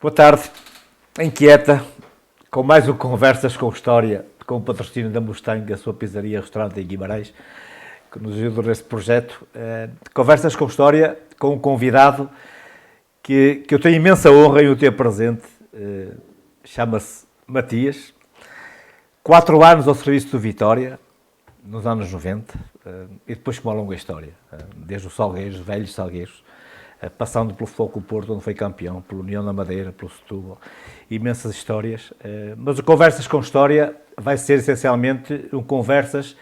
Boa tarde, inquieta, com mais um Conversas com História, com o patrocínio da Mustang, a sua pizzaria, restaurante em Guimarães, que nos ajuda neste projeto. Conversas com História, com um convidado que eu tenho imensa honra em o ter presente, chama-se Matias, 4 anos ao serviço do Vitória, nos anos 90, e depois com uma longa história, desde os Salgueiros, velhos Salgueiros, passando pelo Foco Porto, onde foi campeão, pelo União da Madeira, pelo Setúbal, imensas histórias. Mas o Conversas com História vai ser essencialmente um Conversas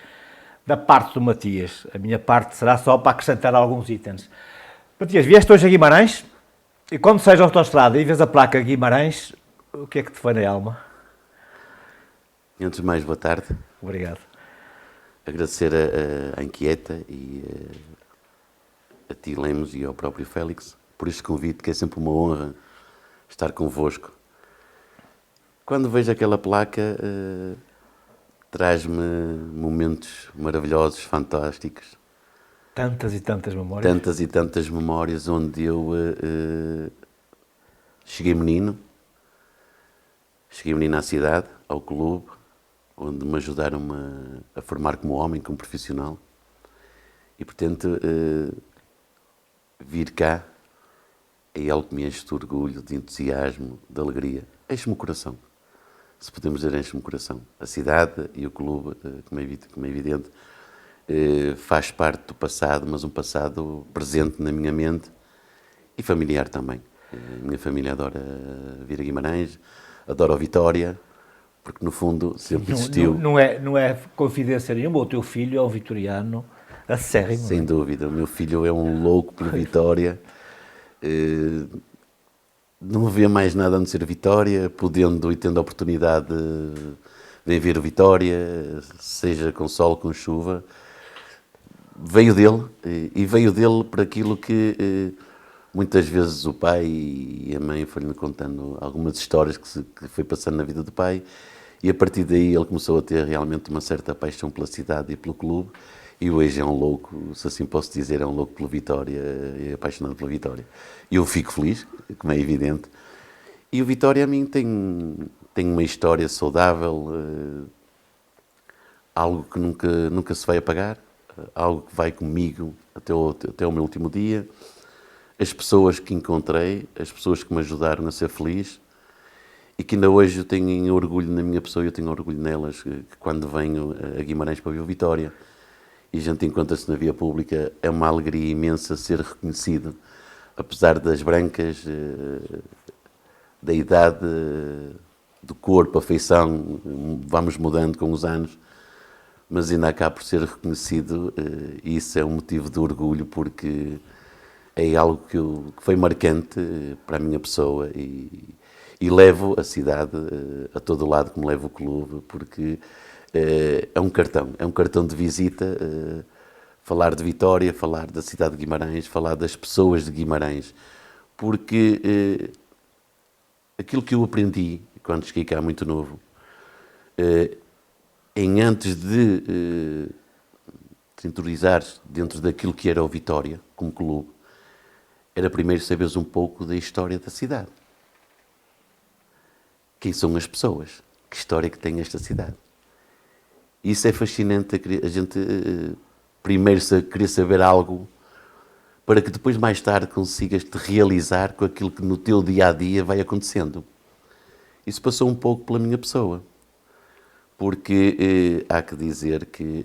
da parte do Matias. A minha parte será só para acrescentar alguns itens. Matias, vieste hoje a Guimarães e quando sais à autoestrada e vês a placa Guimarães, o que é que te foi na alma? Antes de mais, boa tarde. Obrigado. Agradecer à Inquieta e a ti, Lemos, e ao próprio Félix por este convite, que é sempre uma honra estar convosco. Quando vejo aquela placa, traz-me momentos maravilhosos, fantásticos. Tantas e tantas memórias. Tantas e tantas memórias onde eu cheguei menino à cidade, ao clube, onde me ajudaram a formar como homem, como profissional. E, portanto, vir cá é algo que me enche de orgulho, de entusiasmo, de alegria. Enche-me o coração. Se podemos dizer, enche-me o coração. A cidade e o clube, como é evidente, faz parte do passado, mas um passado presente na minha mente e familiar também. A minha família adora vir a Guimarães, adora a Vitória, porque no fundo sempre existiu. Não é confidência nenhuma, o teu filho é um vitoriano acérrimo. Sem dúvida, o meu filho é um louco por Vitória. Não vê mais nada a não ser Vitória, podendo e tendo a oportunidade de ver o Vitória, seja com sol, com chuva. Veio dele, e veio dele por aquilo que muitas vezes o pai e a mãe foram-me contando algumas histórias que foi passando na vida do pai, e a partir daí ele começou a ter realmente uma certa paixão pela cidade e pelo clube, e hoje é um louco, se assim posso dizer, é um louco pela Vitória, é apaixonado pela Vitória. E eu fico feliz, como é evidente. E o Vitória a mim tem uma história saudável, algo que nunca se vai apagar, algo que vai comigo até o meu último dia. As pessoas que encontrei, as pessoas que me ajudaram a ser feliz e que ainda hoje eu tenho orgulho na minha pessoa, eu tenho orgulho nelas, que quando venho a Guimarães para ver o Vitória e a gente encontra-se na via pública, é uma alegria imensa ser reconhecido, apesar das brancas, da idade, do corpo, a feição, vamos mudando com os anos, mas ainda acaba por ser reconhecido, e isso é um motivo de orgulho, porque é algo que foi marcante para a minha pessoa e levo a cidade a todo lado, como levo o clube, porque é um cartão de visita, falar de Vitória, falar da cidade de Guimarães, falar das pessoas de Guimarães, porque aquilo que eu aprendi quando cheguei cá muito novo, antes de te interiorizar dentro daquilo que era o Vitória como clube, era primeiro saberes um pouco da história da cidade. Quem são as pessoas? Que história que tem esta cidade? Isso é fascinante, a gente primeiro querer saber algo para que depois, mais tarde, consigas te realizar com aquilo que no teu dia-a-dia vai acontecendo. Isso passou um pouco pela minha pessoa, porque há que dizer que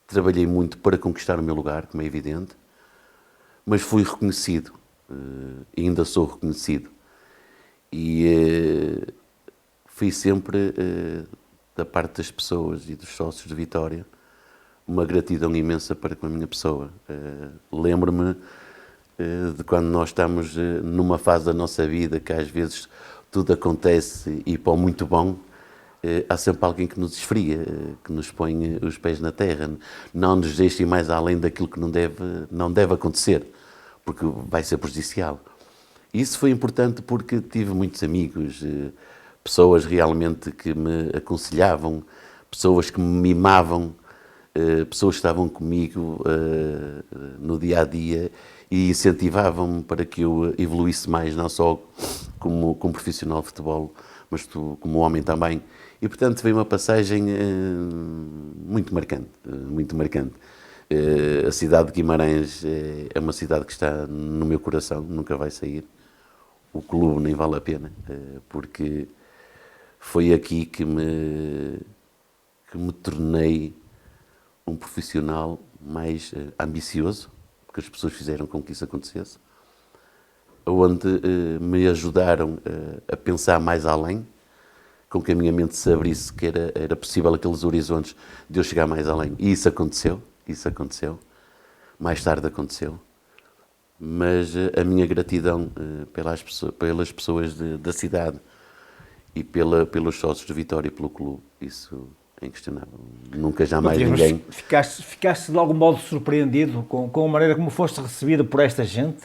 trabalhei muito para conquistar o meu lugar, como é evidente, mas fui reconhecido, ainda sou reconhecido, e fui sempre, da parte das pessoas e dos sócios de Vitória, uma gratidão imensa para com a minha pessoa. Lembro-me de quando nós estamos numa fase da nossa vida que às vezes tudo acontece e para o muito bom, há sempre alguém que nos esfria, que nos põe os pés na terra, não nos deixe ir mais além daquilo que não deve acontecer, porque vai ser prejudicial. Isso foi importante porque tive muitos amigos, pessoas realmente que me aconselhavam, pessoas que me mimavam, pessoas que estavam comigo no dia-a-dia e incentivavam-me para que eu evoluísse mais, não só como profissional de futebol, mas como homem também. E, portanto, veio uma passagem muito marcante, muito marcante. A cidade de Guimarães é uma cidade que está no meu coração, nunca vai sair. O clube nem vale a pena, porque foi aqui que me tornei um profissional mais ambicioso, porque as pessoas fizeram com que isso acontecesse, onde me ajudaram a pensar mais além, com que a minha mente se abrisse que era possível aqueles horizontes de eu chegar mais além. E isso aconteceu, mais tarde aconteceu. Mas a minha gratidão pelas pessoas da cidade e pelos sócios de Vitória e pelo clube, isso é inquestionável. Nunca jamais ninguém... Ficaste de algum modo surpreendido com a maneira como foste recebido por esta gente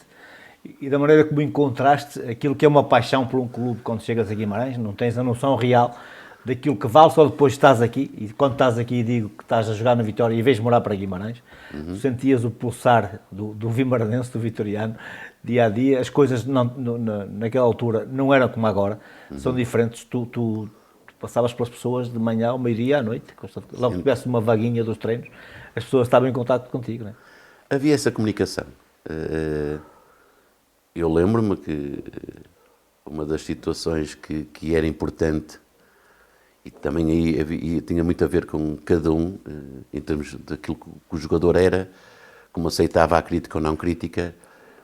e da maneira como encontraste aquilo que é uma paixão por um clube quando chegas a Guimarães? Não tens a noção real daquilo que vale só depois estás aqui, e quando estás aqui e digo que estás a jogar na Vitória e vens morar para Guimarães, tu sentias o pulsar do vimaranense, do vitoriano, dia a dia. As coisas naquela altura não eram como agora, são diferentes. Tu passavas pelas pessoas de manhã ao meio-dia à noite, logo que tivesse uma vaguinha dos treinos, as pessoas estavam em contato contigo, não é? Havia essa comunicação. Eu lembro-me que uma das situações que era importante, e também aí tinha muito a ver com cada um, em termos daquilo que o jogador era, como aceitava a crítica ou não crítica,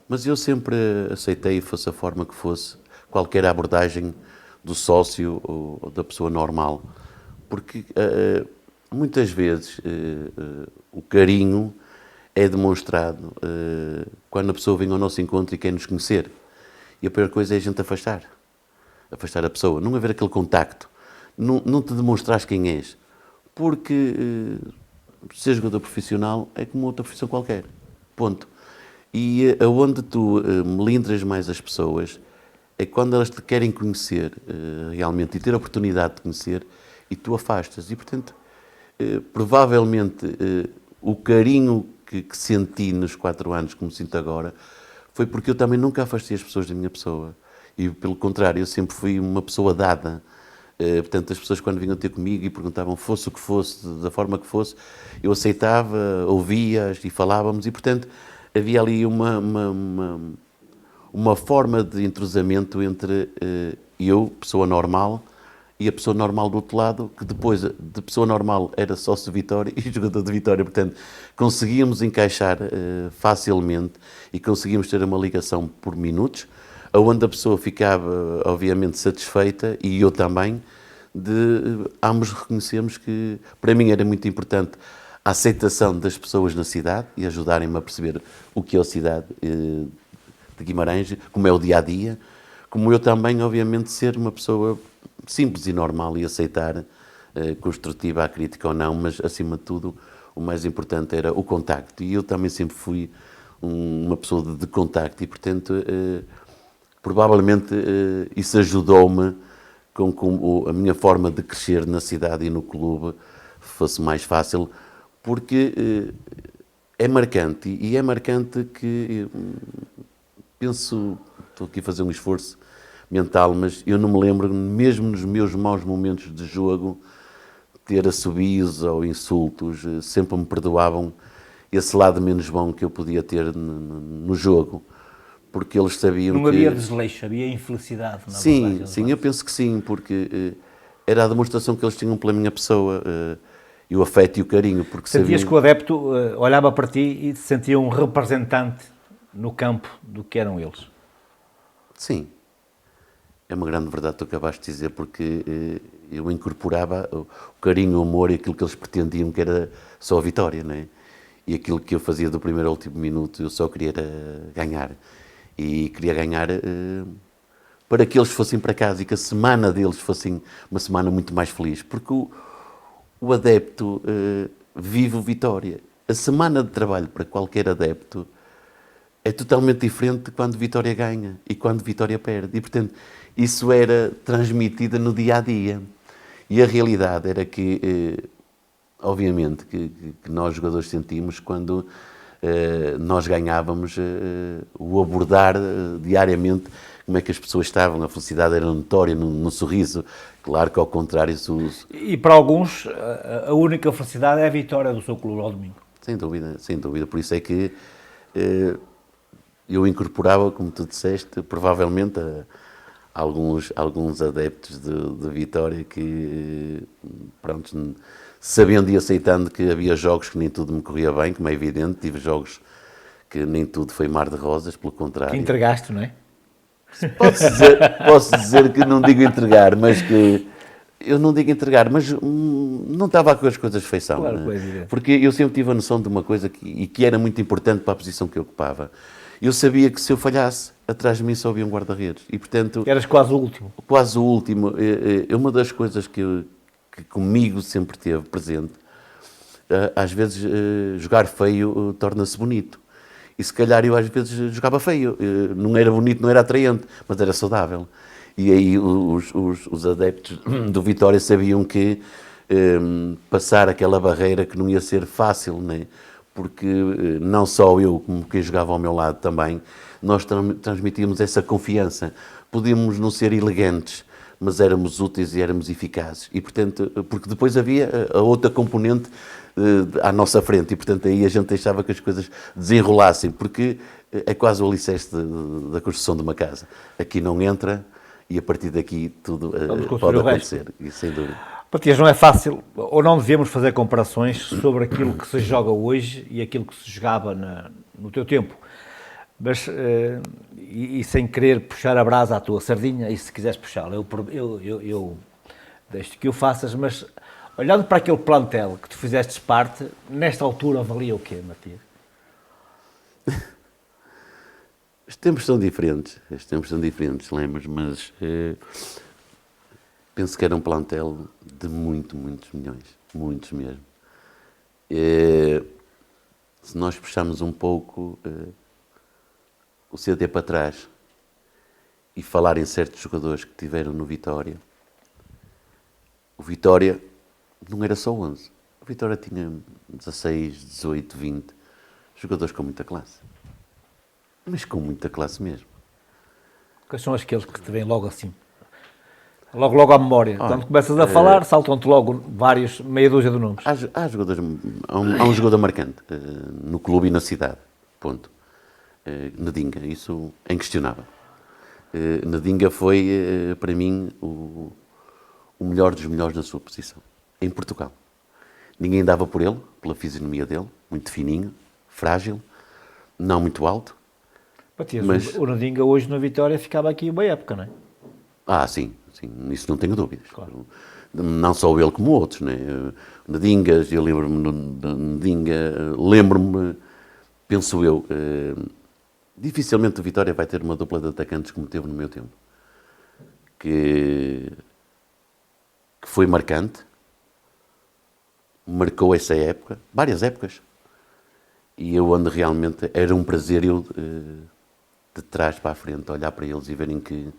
mas eu sempre aceitei, fosse a forma que fosse, qualquer abordagem do sócio ou da pessoa normal, porque muitas vezes o carinho é demonstrado quando a pessoa vem ao nosso encontro e quer nos conhecer, e a pior coisa é a gente afastar a pessoa, não haver aquele contacto, não te demonstrares quem és, porque ser jogador profissional é como outra profissão qualquer, ponto. E aonde tu melindras mais as pessoas é quando elas te querem conhecer realmente e ter a oportunidade de conhecer, e tu afastas. E, portanto, provavelmente o carinho que senti nos 4 anos, como sinto agora, foi porque eu também nunca afastei as pessoas da minha pessoa. E, pelo contrário, eu sempre fui uma pessoa dada. Portanto, as pessoas quando vinham ter comigo e perguntavam fosse o que fosse, da forma que fosse, eu aceitava, ouvia-as e falávamos, e, portanto, havia ali uma forma de entrosamento entre eu, pessoa normal, e a pessoa normal do outro lado, que depois de pessoa normal era sócio de Vitória e jogador de Vitória. Portanto, conseguíamos encaixar facilmente e conseguíamos ter uma ligação por minutos, onde a pessoa ficava, obviamente, satisfeita, e eu também, ambos reconhecemos que, para mim, era muito importante a aceitação das pessoas na cidade e ajudarem-me a perceber o que é a cidade de Guimarães, como é o dia-a-dia, como eu também, obviamente, ser uma pessoa simples e normal e aceitar construtiva a crítica ou não, mas, acima de tudo, o mais importante era o contacto. E eu também sempre fui uma pessoa de contacto e, portanto, provavelmente isso ajudou-me com que a minha forma de crescer na cidade e no clube fosse mais fácil, porque é marcante, e é marcante que, penso, estou aqui a fazer um esforço mental, mas eu não me lembro, mesmo nos meus maus momentos de jogo, ter assobios ou insultos, sempre me perdoavam esse lado menos bom que eu podia ter no jogo, porque eles sabiam que... Não havia desleixo, havia infelicidade, na verdade. Sim, eu penso que sim, porque era a demonstração que eles tinham pela minha pessoa, e o afeto e o carinho, porque Sentias sabiam... que o adepto olhava para ti e te sentia um representante no campo do que eram eles? Sim, é uma grande verdade que tu acabaste de dizer, porque eu incorporava o carinho, o amor e aquilo que eles pretendiam que era só a vitória, não é? E aquilo que eu fazia do primeiro ao último minuto, eu só queria ganhar. E queria ganhar para que eles fossem para casa e que a semana deles fosse uma semana muito mais feliz, porque o adepto vive o Vitória. A semana de trabalho para qualquer adepto é totalmente diferente de quando Vitória ganha e quando Vitória perde. E, portanto, isso era transmitido no dia-a-dia. E a realidade era que, obviamente, que nós jogadores sentimos quando nós ganhávamos o abordar diariamente como é que as pessoas estavam, a felicidade era notória no sorriso. Claro que ao contrário... E para alguns, a única felicidade é a vitória do seu clube ao domingo. Sem dúvida, sem dúvida. Por isso é que eu incorporava, como tu disseste, provavelmente alguns adeptos de Vitória que, pronto, sabendo e aceitando que havia jogos que nem tudo me corria bem, como é evidente, tive jogos que nem tudo foi mar de rosas, pelo contrário. Que entregaste, não é? Posso dizer que não digo entregar, mas que... Eu não digo entregar, mas não estava com as coisas de feição. Claro, Né? Porque eu sempre tive a noção de uma coisa que era muito importante para a posição que eu ocupava. Eu sabia que se eu falhasse, atrás de mim só havia um guarda-redes. E, portanto... Eras quase o último. Quase o último. É uma das coisas que comigo sempre teve presente. Às vezes, jogar feio torna-se bonito. E se calhar eu às vezes jogava feio. Não era bonito, não era atraente, mas era saudável. E aí os adeptos do Vitória sabiam que passar aquela barreira que não ia ser fácil, né? Porque não só eu, como quem jogava ao meu lado também, nós transmitíamos essa confiança. Podíamos não ser elegantes, mas éramos úteis e éramos eficazes. E, portanto, porque depois havia a outra componente à nossa frente e, portanto, aí a gente deixava que as coisas desenrolassem, porque é quase o alicerce da construção de uma casa. Aqui não entra e a partir daqui tudo pode acontecer, e, sem dúvida. Matias, não é fácil, ou não devemos fazer comparações sobre aquilo que se joga hoje e aquilo que se jogava no teu tempo. Mas, e sem querer puxar a brasa à tua sardinha, e se quiseres puxá-la, eu deixo que o faças, mas olhando para aquele plantel que tu fizestes parte, nesta altura valia o quê, Matias? Os tempos são diferentes, lembras, mas penso que era um plantel de muitos milhões, muitos mesmo. Se nós puxarmos um pouco o CD para trás e falar em certos jogadores que tiveram no Vitória, o Vitória não era só 11. O Vitória tinha 16, 18, 20 jogadores com muita classe. Mas com muita classe mesmo. Quais são aqueles que te vêm logo assim? Logo à memória. Quando começas a falar, saltam-te logo vários, meia dúzia de nomes. Há jogadores, há um jogador marcante no clube e na cidade. Ponto. Nedinga, isso é inquestionável. Nedinga foi, para mim, o melhor dos melhores na sua posição. Em Portugal. Ninguém dava por ele, pela fisionomia dele, muito fininho, frágil, não muito alto. Matias, mas o Nedinga hoje na Vitória ficava aqui uma época, não é? Sim, nisso não tenho dúvidas. Claro. Não só ele como outros, né? Nedingas, eu lembro-me de Nedinga, lembro-me, penso eu, dificilmente o Vitória vai ter uma dupla de atacantes como teve no meu tempo. Que foi marcante, marcou essa época, várias épocas, e eu ando realmente, era um prazer eu, de trás para a frente, olhar para eles e verem que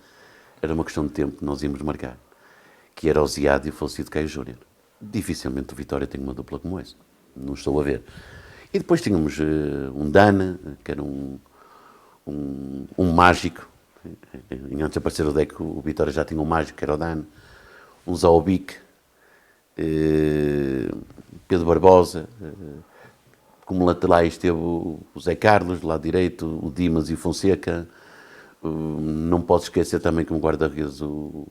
era uma questão de tempo que nós íamos marcar, que era o Ziad e o falecido Caio Júnior. Dificilmente o Vitória tem uma dupla como essa, não estou a ver. E depois tínhamos um Dana, que era um mágico, e antes de aparecer o Deco, o Vitória já tinha um mágico, que era o Dana, um Zaobic, Pedro Barbosa, como laterais teve o Zé Carlos, do lado direito, o Dimas e o Fonseca. Não posso esquecer também como guarda-redes o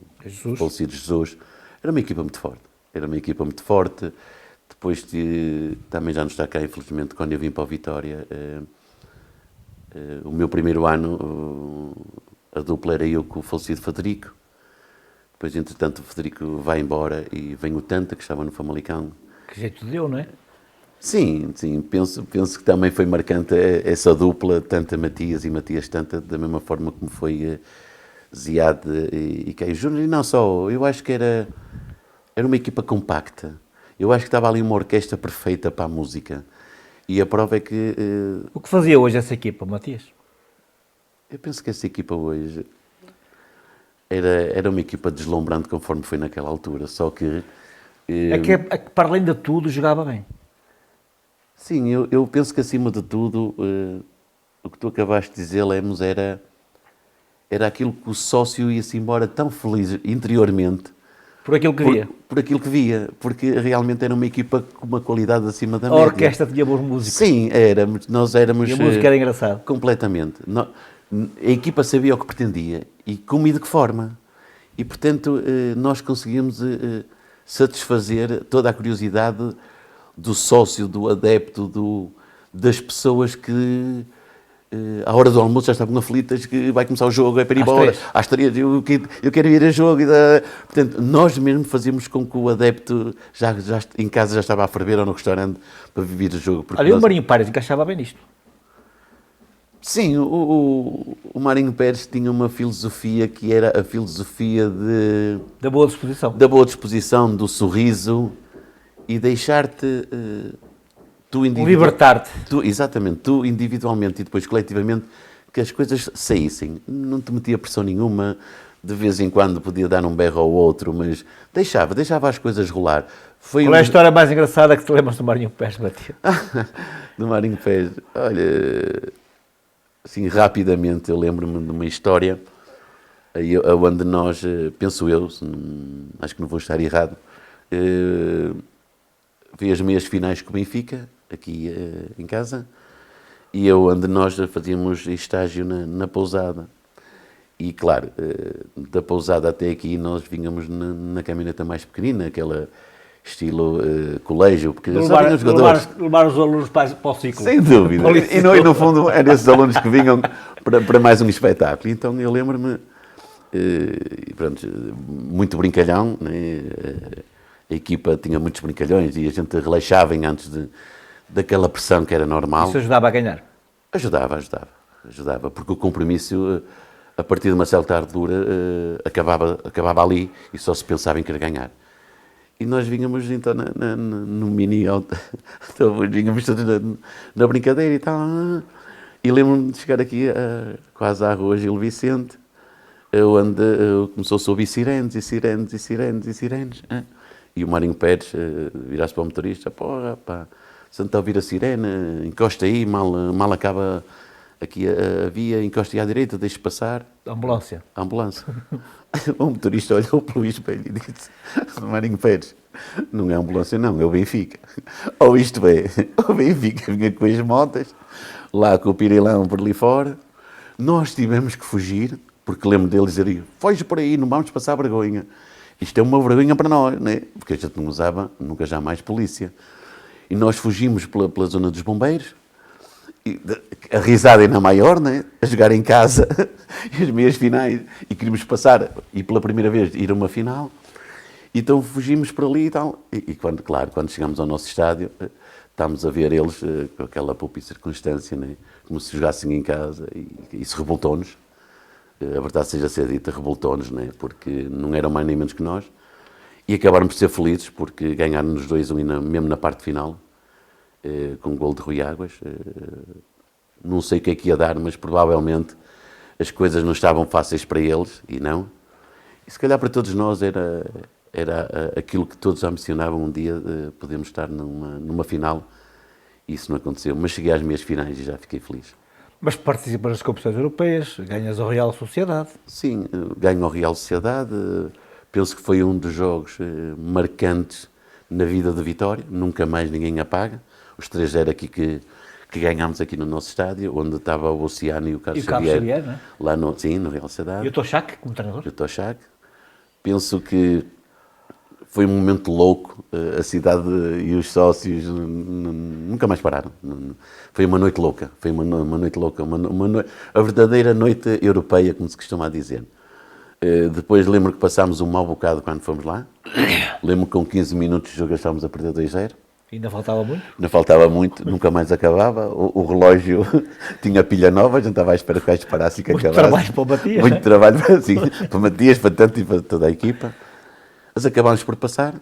falecido Jesus. Era uma equipa muito forte. Depois também já não está cá, infelizmente, quando eu vim para o Vitória. O meu primeiro ano, a dupla era eu com o falecido Federico. Depois, entretanto, o Federico vai embora e vem o Tanta, que estava no Famalicão. Que jeito deu, não é? Sim, penso que também foi marcante essa dupla, Tanta Matias e Matias Tanta, da mesma forma como foi Ziad e Caio Júnior. E não só, eu acho que era uma equipa compacta. Eu acho que estava ali uma orquestra perfeita para a música. E a prova é que... O que fazia hoje essa equipa, Matias? Eu penso que essa equipa hoje era uma equipa deslumbrante conforme foi naquela altura, só que... É que para além de tudo jogava bem. Sim, eu penso que acima de tudo, o que tu acabaste de dizer, Lemos, era aquilo que o sócio ia-se embora tão feliz interiormente Por aquilo que via. por aquilo que via, porque realmente era uma equipa com uma qualidade acima da A média. orquestra tinha bons músicos. Sim, nós éramos... E a música era engraçada. Completamente. A equipa sabia o que pretendia e como e de que forma. E, portanto, nós conseguimos satisfazer toda a curiosidade do sócio, do adepto, das pessoas que, à hora do almoço, já estavam aflitas que vai começar o jogo, é para ir embora. Às 3, eu quero ir a jogo. Portanto, nós mesmo fazíamos com que o adepto já em casa já estava a ferver ou no restaurante para viver o jogo. Olha, o Marinho Pires encaixava bem nisto. Sim, o Marinho Pérez tinha uma filosofia que era a filosofia da boa disposição. Da boa disposição, do sorriso e deixar-te... libertar-te. Exatamente, tu individualmente e depois coletivamente, que as coisas saíssem. Não te metia pressão nenhuma, de vez em quando podia dar um berro ao outro, mas deixava as coisas rolar. Qual é a história mais engraçada que te lembras do Marinho Pérez, Matias? Do Marinho Pérez, olha... Assim, rapidamente, eu lembro-me de uma história onde nós, penso eu, acho que não vou estar errado, vi as meias finais com o Benfica, aqui em casa, e onde nós fazíamos estágio na pousada. E, claro, da pousada até aqui, nós vínhamos na caminhoneta mais pequenina, aquela... estilo colégio, porque só vinham os jogadores. Levar os alunos para o ciclo. Sem dúvida. E no fundo eram esses alunos que vinham para mais um espetáculo. Então eu lembro-me, pronto, muito brincalhão, né? A equipa tinha muitos brincalhões e a gente relaxava antes daquela pressão que era normal. Isso ajudava a ganhar? Ajudava, porque o compromisso, a partir de uma certa ardura, acabava ali e só se pensava em querer ganhar. E nós vínhamos então no mini auto, então, vínhamos todos na brincadeira e tal. E lembro-me de chegar aqui quase à rua Gil Vicente, onde começou a ouvir sirenes e sirenes e sirenes e sirenes. E o Marinho Pérez virasse para o motorista: porra, pá, se não está a ouvir a sirene, encosta aí, mal acaba aqui a via, encosta aí à direita, deixe passar. Ambulância. O motorista olhou pelo espelho e disse: Marinho Pérez, não é ambulância não, é o Benfica. Ou isto é, o Benfica vinha com as motas, lá com o Pirilão por ali fora, nós tivemos que fugir, porque lembro deles dizer: foge por aí, não vamos passar vergonha. Isto é uma vergonha para nós, né? Porque a gente não usava nunca jamais polícia. E nós fugimos pela zona dos bombeiros, a risada ainda maior, né? A jogar em casa, e as meias finais, e queríamos passar, e pela primeira vez ir a uma final, então fugimos por ali e tal, e quando chegamos ao nosso estádio, estávamos a ver eles com aquela pouca circunstância, né? Como se jogassem em casa, e isso revoltou-nos, a verdade seja ser dita, revoltou-nos, né? Porque não eram mais nem menos que nós, e acabaram por ser felizes, porque ganharam-nos 2-1 mesmo na parte final, com o gol de Rui Águas. Não sei o que é que ia dar, mas provavelmente as coisas não estavam fáceis para eles, e não. E se calhar para todos nós era aquilo que todos ambicionavam um dia, podemos estar numa final, e isso não aconteceu. Mas cheguei às meias finais e já fiquei feliz. Mas participas das competições europeias, ganhas a Real Sociedade. Sim, ganho a Real Sociedade, penso que foi um dos jogos marcantes na vida de Vitória, nunca mais ninguém apaga. Os 3-0 aqui que ganhámos aqui no nosso estádio, onde estava o Oceano e o Carlos Xavier, não é? Lá no Real Sociedade. E o Toshak, como treinador? E o Toshak. Penso que foi um momento louco, a cidade e os sócios nunca mais pararam. Foi uma noite louca, a verdadeira noite europeia, como se costuma dizer. Depois lembro que passámos um mau bocado quando fomos lá. Lembro que com 15 minutos de jogo estávamos a perder 2-0. Ainda faltava muito? Não faltava muito, nunca mais acabava. O relógio tinha pilha nova, a gente estava à espera que o gajo parasse e que acabasse. Muito trabalho para o Matias. Muito trabalho para o Matias, para tanto e para toda a equipa. Mas acabámos por passar.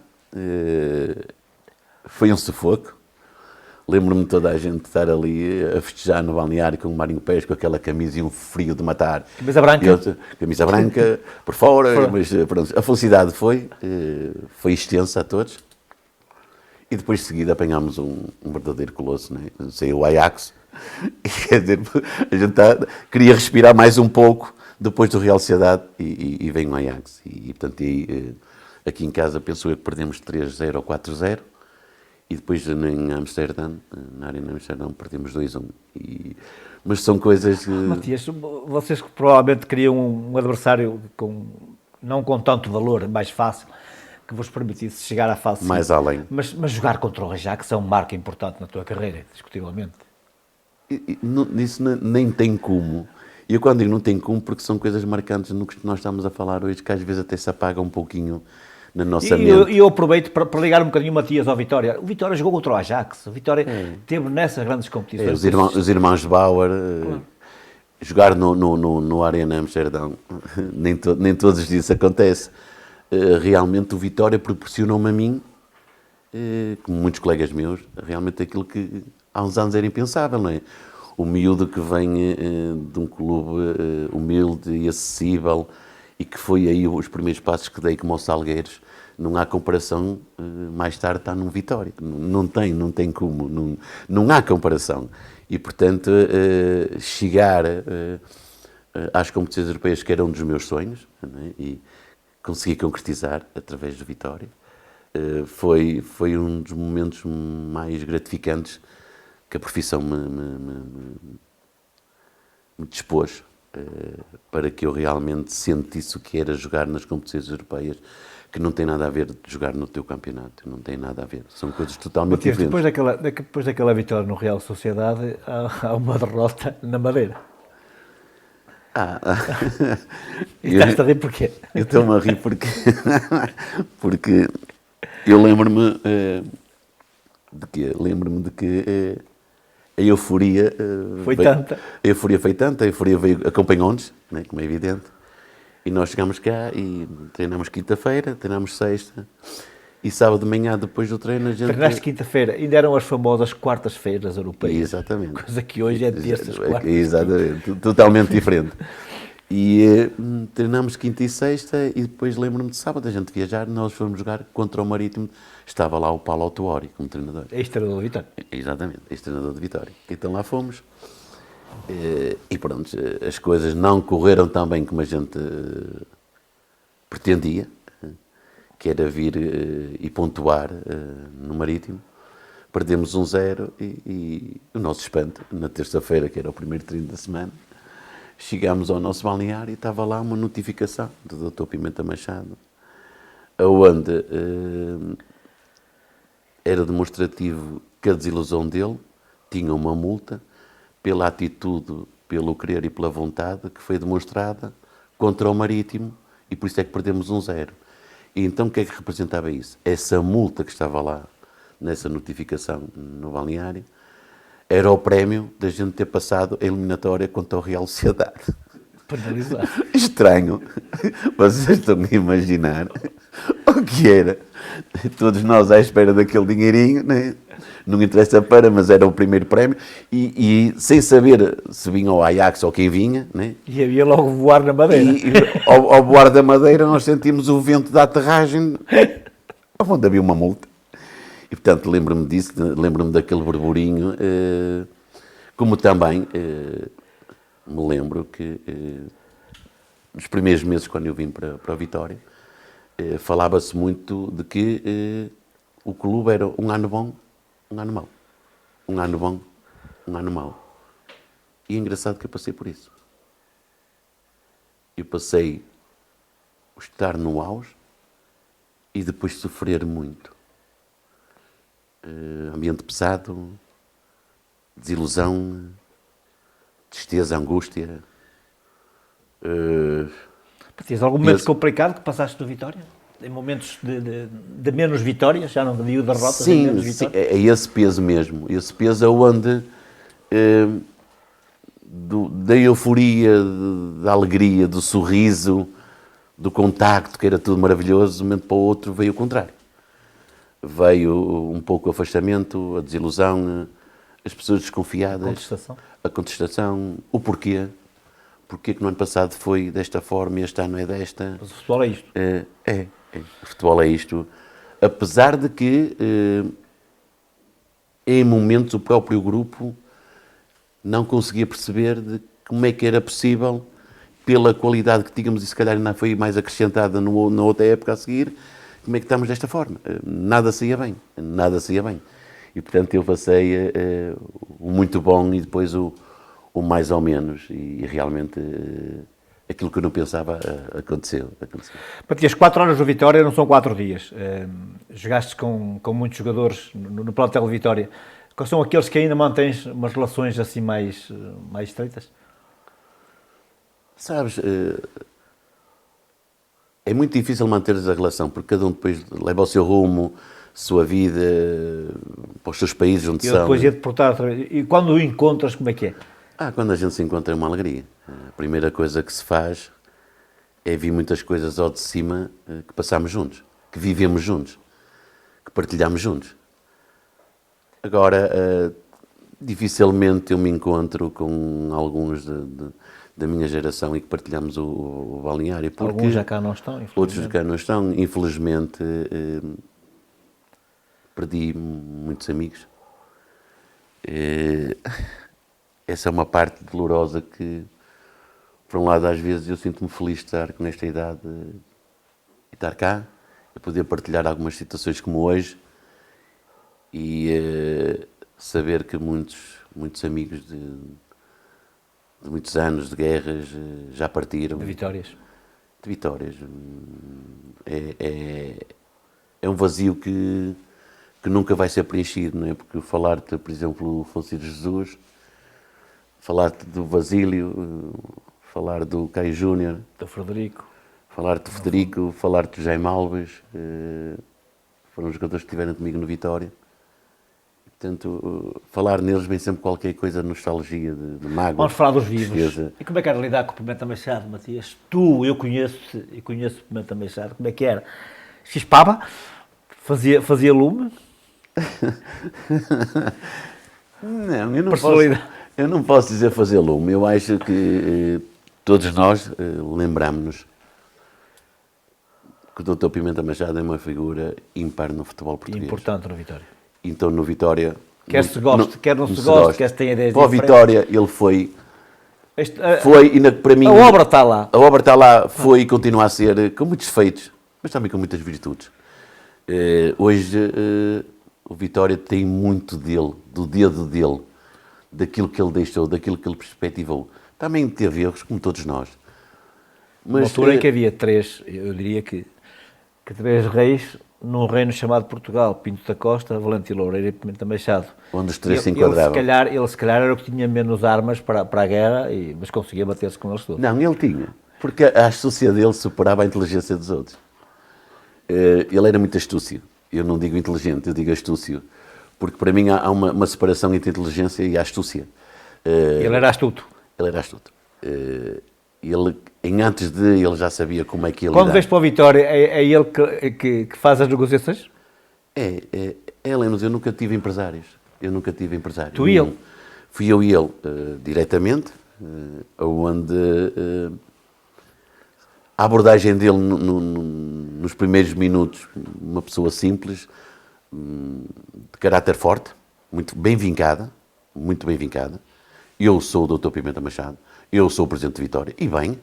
Foi um sufoco. Lembro-me de toda a gente estar ali a festejar no balneário com o Marinho Pérez, com aquela camisa e um frio de matar. Camisa branca. Camisa branca, por fora. Mas pronto, a felicidade foi extensa a todos. E depois de seguida apanhámos um verdadeiro colosso, né? Saiu o Ajax. E, quer dizer, a gente queria respirar mais um pouco depois do Real Sociedade e vem o Ajax. E portanto, aqui em casa penso eu que perdemos 3-0 ou 4-0. E depois em Amsterdã, na Arena de Amsterdã, perdemos 2-1. Mas são coisas... Matias, vocês que provavelmente queriam um adversário não com tanto valor, mais fácil, que vos permitisse chegar à fase mais seguinte. além. Mas jogar contra o Ajax é um marco importante na tua carreira, discutivelmente. Isso nem tem como. E eu quando digo não tem como, porque são coisas marcantes no que nós estamos a falar hoje, que às vezes até se apaga um pouquinho na nossa mente. E eu aproveito para ligar um bocadinho o Matias ao Vitória. O Vitória jogou contra o Ajax. O Vitória teve nessas grandes competições. Os irmãos Bauer, jogar no Arena Amsterdão, nem todos os dias acontece. Realmente o Vitória proporcionou-me a mim, como muitos colegas meus, realmente aquilo que há uns anos era impensável, não é? O miúdo que vem de um clube humilde e acessível e que foi aí os primeiros passos que dei como ao Salgueiros, não há comparação, mais tarde está num Vitória. Não tem como, não há comparação. E, portanto, chegar às competições europeias, que era um dos meus sonhos, não é? E consegui concretizar através do Vitória, foi um dos momentos mais gratificantes que a profissão me dispôs para que eu realmente sentisse o que era jogar nas competições europeias, que não tem nada a ver de jogar no teu campeonato, não tem nada a ver, são coisas totalmente Matias, diferentes. depois daquela vitória no Real Sociedade, há uma derrota na Madeira. E estás a rir porquê? Eu estou-me a rir porque eu lembro-me de que a euforia Foi tanta. A euforia foi tanta, a euforia acompanhou-nos, né, como é evidente, e nós chegámos cá e treinámos quinta-feira, treinámos sexta, e sábado de manhã, depois do treino, a gente... Treinaste quinta-feira, ainda eram as famosas quartas-feiras europeias. Exatamente. Coisa que hoje é terças, quartas. Exatamente, totalmente diferente. E treinámos quinta e sexta e depois lembro-me de sábado a gente viajar, nós fomos jogar contra o Marítimo, estava lá o Paulo Autuori como treinador. Ex-treinador do Vitória. Exatamente, ex-treinador de Vitória. Então lá fomos e pronto, as coisas não correram tão bem como a gente pretendia, que era vir e pontuar no Marítimo. Perdemos 1-0 e o nosso espanto, na terça-feira, que era o primeiro treino da semana, chegámos ao nosso balneário e estava lá uma notificação do Dr. Pimenta Machado, onde era demonstrativo que a desilusão dele tinha uma multa pela atitude, pelo querer e pela vontade que foi demonstrada contra o Marítimo e por isso é que perdemos 1-0. E então o que é que representava isso? Essa multa que estava lá, nessa notificação no balneário, era o prémio da gente ter passado a eliminatória contra o Real Sociedade. Penalizado. Estranho. Vocês estão a imaginar o que era. Todos nós à espera daquele dinheirinho, né? Não interessa para, mas era o primeiro prémio. E sem saber se vinha o Ajax ou quem vinha, né? E havia logo voar na Madeira. E ao voar da Madeira nós sentimos o vento da aterragem, onde havia uma multa. E, portanto, lembro-me disso, lembro-me daquele burburinho, como também me lembro que nos primeiros meses, quando eu vim para a Vitória, falava-se muito de que o clube era um ano bom, um ano mau. Um ano bom, um ano mau. E é engraçado que eu passei por isso. Eu passei o estar no auge e depois sofrer muito. Ambiente pesado, desilusão, tristeza, angústia. Tinhas algum momento complicado que passaste do Vitória? Em momentos de menos vitórias? Já não digo derrotas, sim, menos sim, vitórias? é esse peso mesmo. Esse peso é onde da euforia, da alegria, do sorriso, do contacto, que era tudo maravilhoso, de um momento para o outro veio o contrário. Veio um pouco o afastamento, a desilusão, as pessoas desconfiadas, a contestação, o porquê. Porquê que no ano passado foi desta forma e este ano é desta. Mas o futebol é isto. O futebol é isto. Apesar de que em momentos o próprio grupo não conseguia perceber de como é que era possível, pela qualidade que tínhamos, e se calhar ainda foi mais acrescentada na outra época a seguir, como é que estamos desta forma. Nada saía bem, nada saía bem. E, portanto, eu passei o muito bom e depois o mais ou menos. E realmente aquilo que eu não pensava aconteceu. Matias, 4 horas do Vitória não são 4 dias. Jogaste com muitos jogadores no plantel do Vitória. Quais são aqueles que ainda mantens umas relações assim mais estreitas? Sabes, é muito difícil manter a relação, porque cada um depois leva o seu rumo, sua vida, para os seus países onde são. E depois ia deportar outra vez. E quando o encontras, como é que é? Quando a gente se encontra é uma alegria. A primeira coisa que se faz é vir muitas coisas ao de cima que passamos juntos, que vivemos juntos, que partilhamos juntos. Agora, dificilmente eu me encontro com alguns da minha geração e que partilhamos o balneário. Porque alguns já cá não estão, infelizmente. Outros já cá não estão. Infelizmente, perdi muitos amigos. Essa é uma parte dolorosa que, por um lado, às vezes eu sinto-me feliz de estar nesta idade e estar cá, e poder partilhar algumas situações como hoje e saber que muitos amigos de muitos anos de guerras já partiram. De vitórias. De vitórias. É um vazio que nunca vai ser preenchido, não é? Porque falar-te, por exemplo, do Falecido Jesus, falar-te do Basílio, falar do Caio Júnior, Do Frederico. falar-te do Federico, falar-te do Jaime Alves, foram os jogadores que estiveram comigo no Vitória. Portanto, falar neles vem sempre qualquer coisa de nostalgia, de mágoa. Vamos falar dos vivos. Tristeza. E como é que era lidar com o Pimenta Machado, Matias? Eu conheço-te e conheço o Pimenta Machado. Como é que era? Chispava? Fazia lume? Não, Personalidade. eu não posso dizer fazer lume. Eu acho que todos nós lembramos-nos que o Dr. Pimenta Machado é uma figura ímpar no futebol português. Importante no Vitória. Então, no Vitória... Quer se goste, quer não se goste, quer se tenha ideias para o diferentes. Vitória, ele foi... Para mim... A obra está lá. A obra está lá, foi e continua a ser, com muitos defeitos, mas também com muitas virtudes. Hoje, o Vitória tem muito dele, do dedo dele, daquilo que ele deixou, daquilo que ele perspectivou. Também teve erros, como todos nós. Uma altura em que havia eu diria que 3 reis num reino chamado Portugal: Pinto da Costa, Valentino Loureiro e Pimenta Machado. Onde os três se enquadravam. Ele se calhar era o que tinha menos armas para a guerra, mas conseguia bater-se com eles todos. Não, ele tinha, porque a astúcia dele superava a inteligência dos outros. Ele era muito astúcio. Eu não digo inteligente, eu digo astúcio. Porque para mim há uma separação entre a inteligência e a astúcia. Ele era astuto. Ele era astuto. Antes de ele já sabia como é que ele... Quando vês para o Vitória, é ele que faz as negociações? Lenos, eu nunca tive empresários. Tu e ele? Fui eu e ele, diretamente, onde a abordagem dele nos primeiros minutos, uma pessoa simples, de caráter forte, muito bem vincada. Eu sou o Dr. Pimenta Machado, eu sou o Presidente de Vitória, e bem.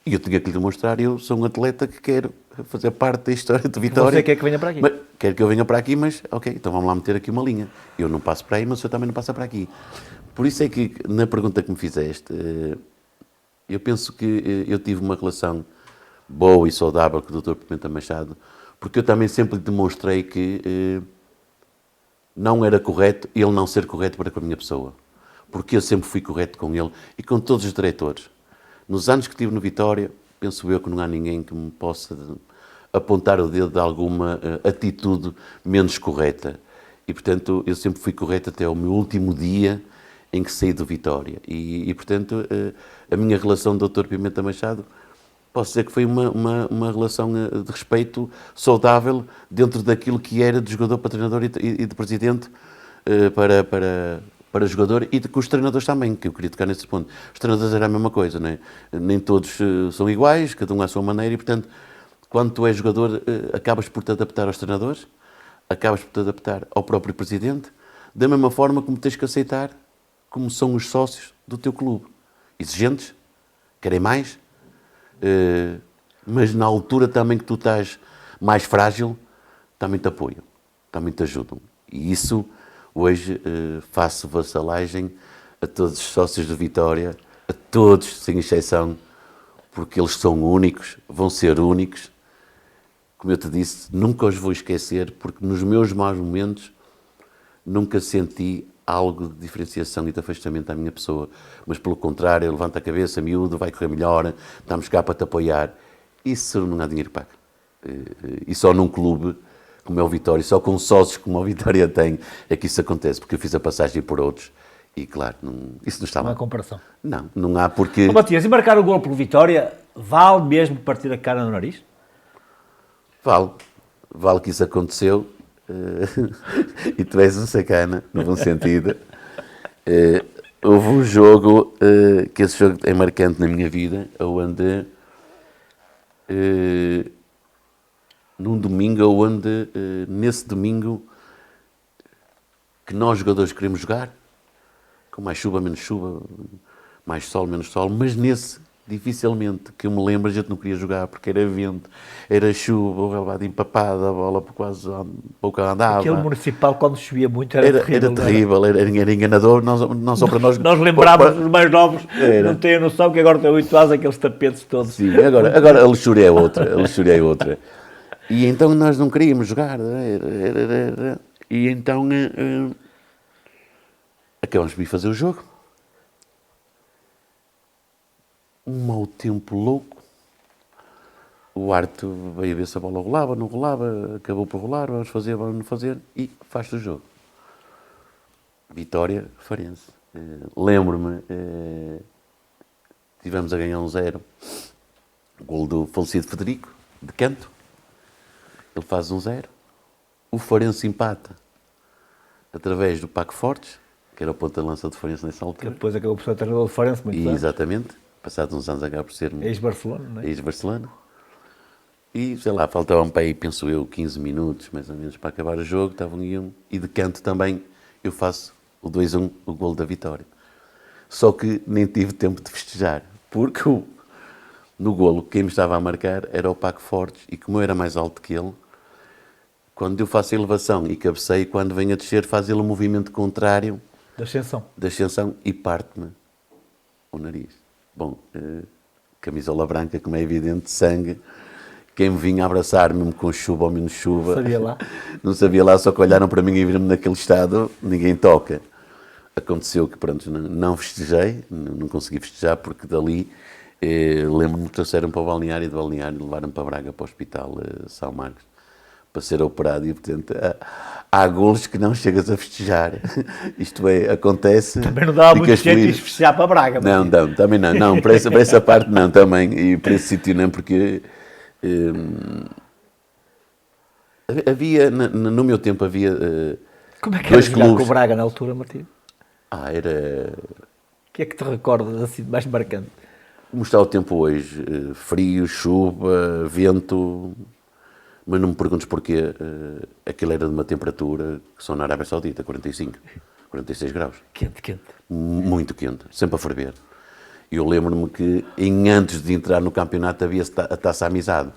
E eu tinha que lhe demonstrar, eu sou um atleta que quero fazer parte da história de Vitória. Você quer que venha para aqui? Quero que eu venha para aqui, mas ok, então vamos lá meter aqui uma linha. Eu não passo para aí, mas o senhor também não passa para aqui. Por isso é que, na pergunta que me fizeste, eu penso que eu tive uma relação boa e saudável com o Dr. Pimenta Machado, porque eu também sempre lhe demonstrei que não era correto ele não ser correto para com a minha pessoa. Porque eu sempre fui correto com ele e com todos os diretores. Nos anos que estive no Vitória, penso eu que não há ninguém que me possa apontar o dedo de alguma atitude menos correta. E, portanto, eu sempre fui correto até ao meu último dia em que saí do Vitória. E portanto, a minha relação com o Dr. Pimenta Machado, posso dizer que foi uma relação de respeito saudável dentro daquilo que era de jogador para treinador e de presidente para jogador e com os treinadores também, que eu queria tocar nesse ponto. Os treinadores era a mesma coisa, não é? Nem todos são iguais, cada um à sua maneira, e portanto, quando tu és jogador, acabas por te adaptar aos treinadores, acabas por te adaptar ao próprio presidente, da mesma forma como tens que aceitar como são os sócios do teu clube. Exigentes, querem mais, mas na altura também que tu estás mais frágil, também te apoiam, também te ajudam. E isso, hoje, faço vassalagem a todos os sócios do Vitória, a todos, sem exceção, porque eles são únicos, vão ser únicos. Como eu te disse, nunca os vou esquecer, porque nos meus maus momentos nunca senti algo de diferenciação e de afastamento à minha pessoa. Mas, pelo contrário, levanta a cabeça, miúdo, vai correr melhor, estamos cá para te apoiar. Isso não há dinheiro que pague. E só num clube como é o Vitória, só com sócios como o Vitória tem, é que isso acontece, porque eu fiz a passagem por outros e, claro, isso não está lá. Não há comparação. Não, não há porque... Matias, e marcar o gol pelo Vitória, vale mesmo partir a cara no nariz? Vale que isso aconteceu e tu és um sacana, no bom sentido. Houve um jogo, que esse jogo é marcante na minha vida, onde... num domingo, onde nesse domingo que nós jogadores queremos jogar, com mais chuva, menos chuva, mais sol, menos sol, mas nesse, dificilmente, que eu me lembro, a gente não queria jogar porque era vento, era chuva, o relevado empapado, a bola quase pouco andava. Aquele Municipal, quando chovia muito, era terrível. Era terrível, era enganador, não só para nós... Nós lembrávamos, os mais novos, não têm a noção que agora estão habituados àqueles tapetes todos. Sim, agora a luxúria é outra, E então nós não queríamos jogar, e então acabamos de fazer o jogo. Um mau tempo louco. O árbitro veio ver se a bola rolava, não rolava, acabou por rolar, vamos não fazer, e faz o jogo. Vitória, Farense. Lembro-me, tivemos a ganhar 1-0, gol do falecido Federico, de canto. Ele faz 1-0. O Farense empata através do Paco Fortes, que era o ponta de lança do Farense nessa altura. Que depois acabou por ser o treinador do Farense, muito bem. Exatamente. Passados uns anos acaba por ser... Ex-Barcelona, não é? Ex-Barcelona. E, sei lá, faltavam para aí, penso eu, 15 minutos, mais ou menos, para acabar o jogo. Estavam em 1. E de canto também eu faço o 2-1, o golo da vitória. Só que nem tive tempo de festejar, porque no golo quem me estava a marcar era o Paco Fortes, e como eu era mais alto que ele, quando eu faço a elevação e cabeceio, quando vem a descer, faz ele o movimento contrário Da ascensão e parte-me o nariz. Bom, camisola branca, como é evidente, sangue. Quem me vinha abraçar, mesmo com chuva ou menos chuva, sabia lá. Não sabia lá, só que olharam para mim e viram-me naquele estado, ninguém toca. Aconteceu que, pronto, não festejei, não consegui festejar, porque dali, lembro-me que trouxeram para o balneário, e do balneário levaram para Braga, para o hospital São Marcos, para ser operado, e portanto há golos que não chegas a festejar. Isto é, acontece. Também não dava muito jeito de festejar para Braga. Não, também não, para essa parte não, também, e para esse sítio não, porque havia, no meu tempo havia como é que era jogar com o Braga na altura, Martim? Era... O que é que te recordas assim mais marcante? Como está o tempo hoje, frio, chuva, vento... Mas não me perguntes porquê, aquilo era de uma temperatura que só na Arábia Saudita, 45, 46 graus. Quente. Muito quente, sempre a ferver. E eu lembro-me que antes de entrar no campeonato havia a Taça Amizade.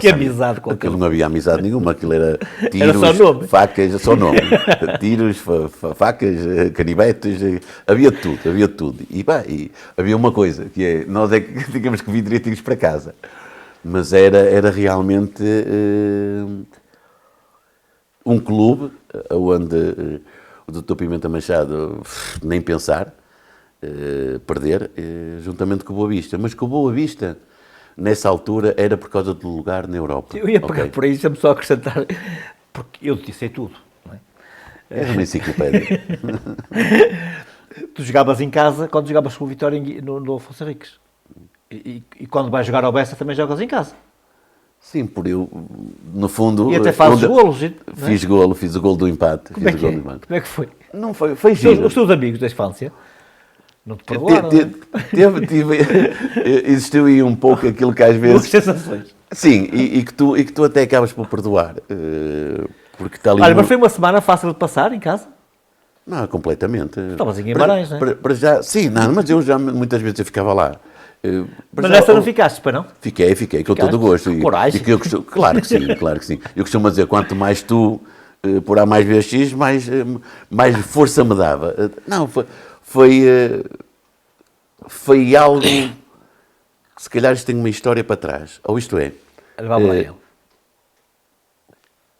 Que amizade com aquilo? Não havia amizade nenhuma, aquilo era tiros, era só nome. Facas, só nome. Tiros, facas, canivetes, havia tudo. E havia uma coisa, que é, nós é que tínhamos que vir direitinhos para casa. Mas era realmente um clube onde o Dr. Pimenta Machado, nem pensar, perder, juntamente com o Boa Vista. Mas com o Boa Vista, nessa altura, era por causa do lugar na Europa. Eu ia pegar por aí, deixa-me só acrescentar, porque eu te disse tudo. Não é? Era uma enciclopédia. Tu jogavas em casa, quando jogavas com o Vitória no Afonso Henriques. E quando vais jogar ao Bessa também jogas em casa. Sim, por eu, no fundo... E até fazes golos. Fiz o golo do empate. Como é que foi? Não foi giro. Os teus amigos da infância não te perdoaram? Existiu aí um pouco aquilo que às vezes... Boas sensações. Sim, e que tu até acabas por perdoar. Porque está ali Olha, mas foi uma semana fácil de passar em casa? Não, completamente. Estavas em Guimarães, não é? Para já, sim, não, mas eu já muitas vezes eu ficava lá. Para Mas já, nessa não ficaste, para não? Fiquei, com todo o gosto. Coragem. E que eu costumo, claro que sim, claro que sim. Eu costumo dizer, quanto mais tu, por A mais B X, mais força me dava. Não, foi algo, se calhar isto tem uma história para trás. Ou isto é, Vamos lá, ele.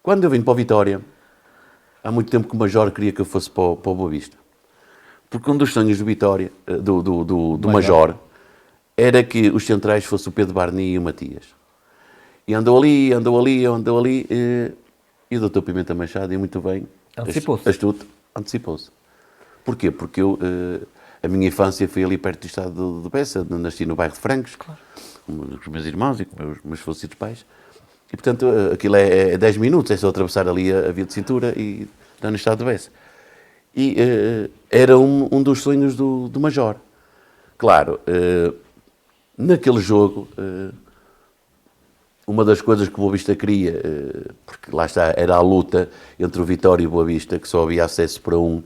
quando eu vim para o Vitória, há muito tempo que o Major queria que eu fosse para o Boa Vista. Porque um dos sonhos do Vitória, do Major, era que os centrais fossem o Pedro Barni e o Matias. E andou ali, e o Dr. Pimenta Machado, e muito bem, Antecipou-se. astuto, antecipou-se. Porquê? Porque a minha infância foi ali perto do estado de Bessa, nasci no bairro de Francos, claro, com os meus irmãos e com os meus falecidos pais. E, portanto, aquilo é 10 minutos, é só atravessar ali a via de cintura e estar no estado de Bessa. E era um dos sonhos do Major. Claro, naquele jogo, uma das coisas que o Boa Vista queria, porque lá está, era a luta entre o Vitória e o Boa Vista, que só havia acesso para um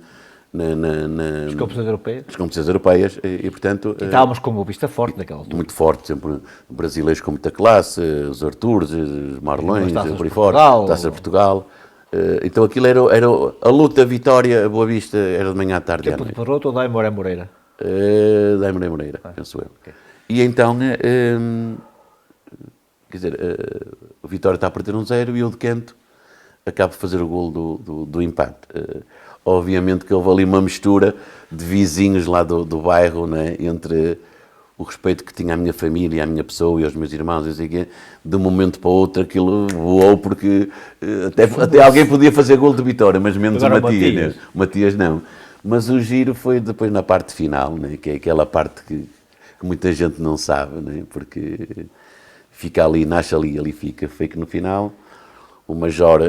As competições europeias. nas competições europeias, e portanto... E estávamos com uma vista forte naquela altura. Muito forte, sempre brasileiros com muita classe, os Artures, os Marlões, por aí fora, Taça de Portugal. Então aquilo era a luta Vitória, Boa Vista, era de manhã à tarde. Tempo de Parroto ou da Moura Moreira? Da Moreira, penso eu. Okay. E então, quer dizer, o Vitória está a perder 1-0 e eu decanto, acabo de fazer o golo do empate. Obviamente que houve ali uma mistura de vizinhos lá do bairro, né, entre o respeito que tinha à minha família, à minha pessoa e aos meus irmãos, e quê, de um momento para o outro aquilo voou, porque até alguém podia fazer golo de Vitória, mas menos o Matias. Né? O Matias não. Mas o giro foi depois na parte final, né, que é aquela parte que muita gente não sabe, né, porque fica ali, nasce ali fica. Foi que no final o Major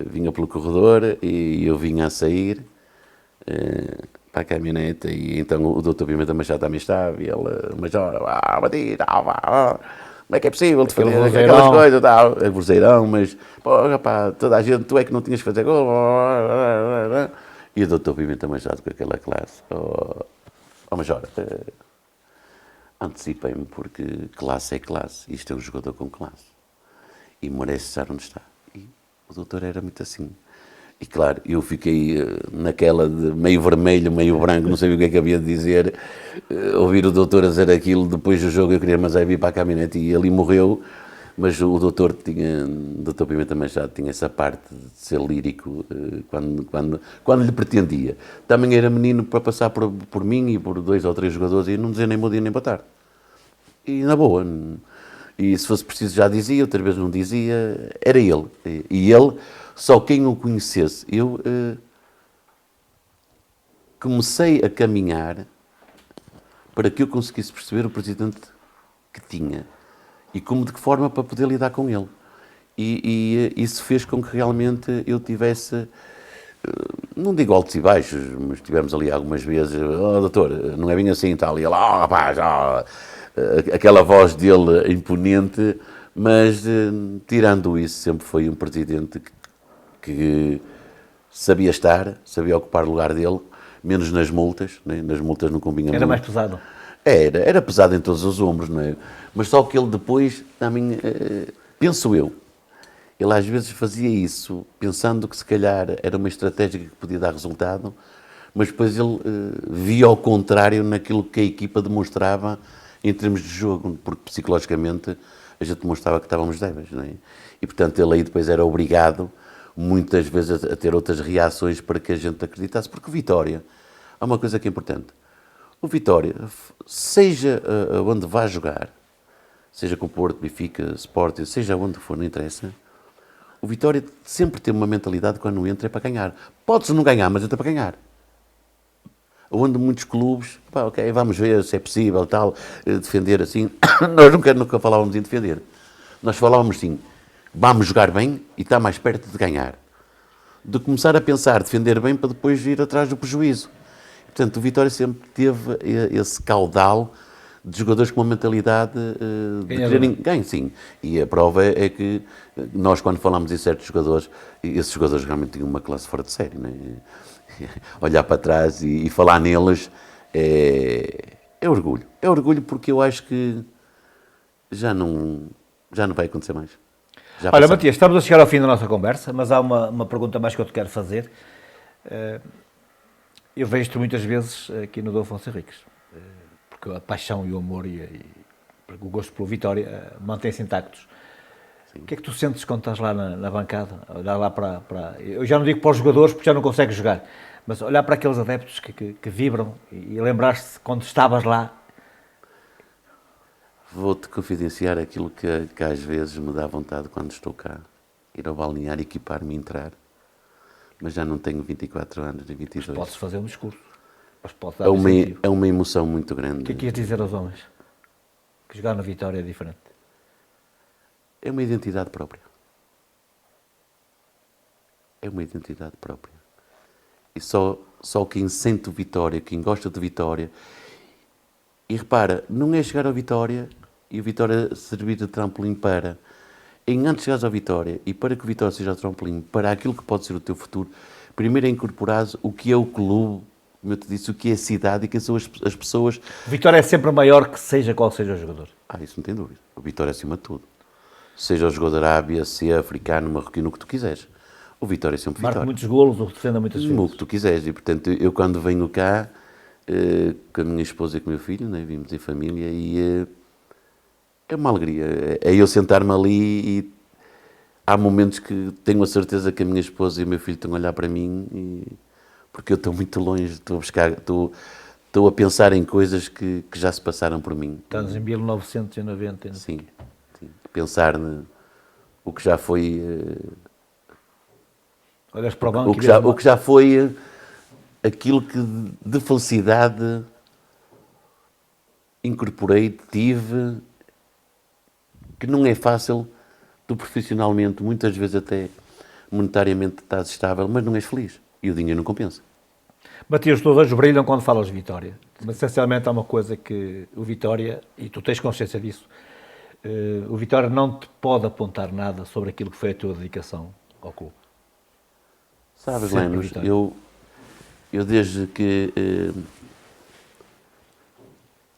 vinha pelo corredor e eu vinha a sair para a caminhonete, e então o Dr. Pimenta Machado também estava, e ele, o Major, Matias, como é que é possível de fazer aquelas coisas, é vozeirão, mas, pô, rapaz, toda a gente, tu é que não tinhas que fazer gol, e o Dr. Pimenta Machado com aquela classe, Major, antecipei-me, porque classe é classe, isto é um jogador com classe, e merece estar onde está. E o doutor era muito assim. E claro, eu fiquei naquela de meio vermelho, meio branco, não sabia o que havia de dizer, ouvir o doutor a dizer aquilo, depois do jogo eu queria, mas aí vir para a caminhonete e ele morreu, mas o doutor Pimenta Machado tinha essa parte de ser lírico quando lhe pretendia. Também era menino para passar por mim e por 2 ou 3 jogadores e não dizer nem bom dia nem boa tarde. E na boa, e se fosse preciso já dizia, outra vez não dizia, era ele. E ele, só quem o conhecesse, eu comecei a caminhar para que eu conseguisse perceber o presidente que tinha e de que forma para poder lidar com ele. E isso fez com que realmente eu tivesse, não digo altos e baixos, mas tivemos ali algumas vezes, doutor, não é bem assim e tal, e ele, rapaz, aquela voz dele imponente, mas tirando isso, sempre foi um presidente que sabia estar, sabia ocupar o lugar dele, menos nas multas, né? Nas multas não combina muito. Era mais pesado? Era pesado em todos os ombros, não é? Mas só que ele depois, também, penso eu, ele às vezes fazia isso, pensando que se calhar era uma estratégia que podia dar resultado, mas depois ele via ao contrário naquilo que a equipa demonstrava em termos de jogo, porque psicologicamente a gente demonstrava que estávamos débeis, não é? E portanto ele aí depois era obrigado muitas vezes a ter outras reações para que a gente acreditasse, porque o Vitória, há uma coisa que é importante, o Vitória, seja onde vá jogar, seja com o Porto, Benfica, Sporting, seja onde for, não interessa, o Vitória sempre tem uma mentalidade que quando entra é para ganhar. Pode-se não ganhar, mas entra para ganhar. Onde muitos clubes, ok, vamos ver se é possível, tal, defender assim. Nós nunca falávamos em defender. Nós falávamos assim, vamos jogar bem e está mais perto de ganhar. De começar a pensar, defender bem, para depois ir atrás do prejuízo. Portanto, o Vitória sempre teve esse caudal de jogadores com uma mentalidade de quererem ganho, sim. E a prova é que nós, quando falamos em certos jogadores, esses jogadores realmente tinham uma classe fora de série, não é? Olhar para trás e falar neles é orgulho. É orgulho porque eu acho que já não vai acontecer mais. Olha, Matias, estamos a chegar ao fim da nossa conversa, mas há uma pergunta mais que eu te quero fazer. Eu vejo-te muitas vezes aqui no Dom Afonso Henriques, porque a paixão e o amor e o gosto pelo Vitória mantêm-se intactos. Sim. O que é que tu sentes quando estás lá na bancada, olhar lá para... Eu já não digo para os jogadores porque já não consegues jogar, mas olhar para aqueles adeptos que vibram e lembrar-te quando estavas lá. Vou-te confidenciar aquilo que às vezes me dá vontade quando estou cá. Ir ao balneário, equipar-me e entrar. Mas já não tenho 24 anos, nem 22. Mas podes fazer um discurso. Mas podes dar é uma emoção muito grande. O que é que ias dizer aos homens? Que jogar na Vitória é diferente. É uma identidade própria. É uma identidade própria. E só quem sente o Vitória, quem gosta de Vitória... E repara, não é chegar ao Vitória e o Vitória servir de trampolim para... Antes de chegares ao Vitória e para que o Vitória seja o trampolim para aquilo que pode ser o teu futuro, primeiro é incorporares o que é o clube, como eu te disse, o que é a cidade e quem são as pessoas. O Vitória é sempre maior que seja qual seja o jogador. Isso não tem dúvida. O Vitória é acima de tudo. Seja o jogador da Arábia, se é africano, marroquino, o que tu quiseres. O Vitória é sempre Vitória. Marca muitos golos, ou defenda muitas vezes. O que tu quiseres. E, portanto, eu quando venho cá, com a minha esposa e com o meu filho, né, vimos em família e... É uma alegria. É eu sentar-me ali e há momentos que tenho a certeza que a minha esposa e o meu filho estão a olhar para mim porque eu estou muito longe, estou a pensar em coisas que já se passaram por mim. Estás em 1990. Sim. Pensar o que já foi... Olhas para o banco o que já foi aquilo que de felicidade incorporei, tive... que não é fácil, tu profissionalmente, muitas vezes até monetariamente estás estável, mas não és feliz. E o dinheiro não compensa. Matias, os teus olhos brilham quando falas de Vitória. Mas, essencialmente, há uma coisa que o Vitória, e tu tens consciência disso, o Vitória não te pode apontar nada sobre aquilo que foi a tua dedicação ao clube. Sabes, Lenos, eu desde que...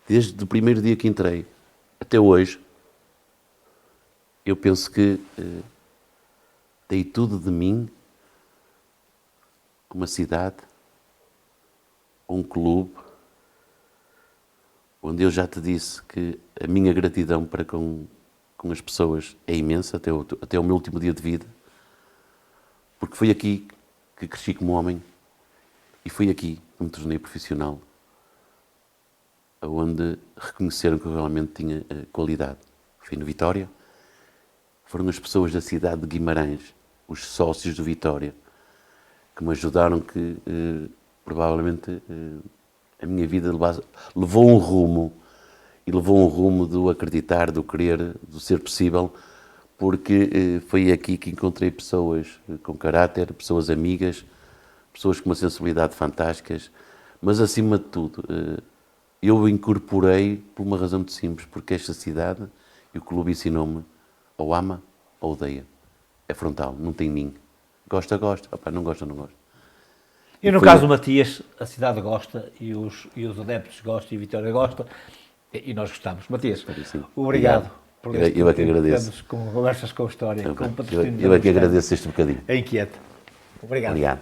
desde o primeiro dia que entrei até hoje, eu penso que dei tudo de mim, uma cidade, um clube, onde eu já te disse que a minha gratidão para com as pessoas é imensa, até o meu último dia de vida, porque foi aqui que cresci como homem e foi aqui que me tornei profissional, onde reconheceram que eu realmente tinha qualidade. Fui no Vitória. Foram as pessoas da cidade de Guimarães, os sócios do Vitória, que me ajudaram que, provavelmente, a minha vida levou um rumo, e levou um rumo do acreditar, do querer, do ser possível, porque foi aqui que encontrei pessoas com caráter, pessoas amigas, pessoas com uma sensibilidade fantásticas, mas, acima de tudo, eu incorporei por uma razão muito simples, porque esta cidade e o clube ensinou-me ou ama ou odeia. É frontal, não tem ninguém. Gosta, gosta. Opa, não gosta, não gosta. E no caso do Matias, a cidade gosta e os adeptos gostam e a Vitória gosta e nós gostamos. Matias, obrigado. Por eu é que agradeço. Com conversas com a história, com o patrocínio. Eu é que agradeço este bocadinho. É inquieto. Obrigado. Obrigado.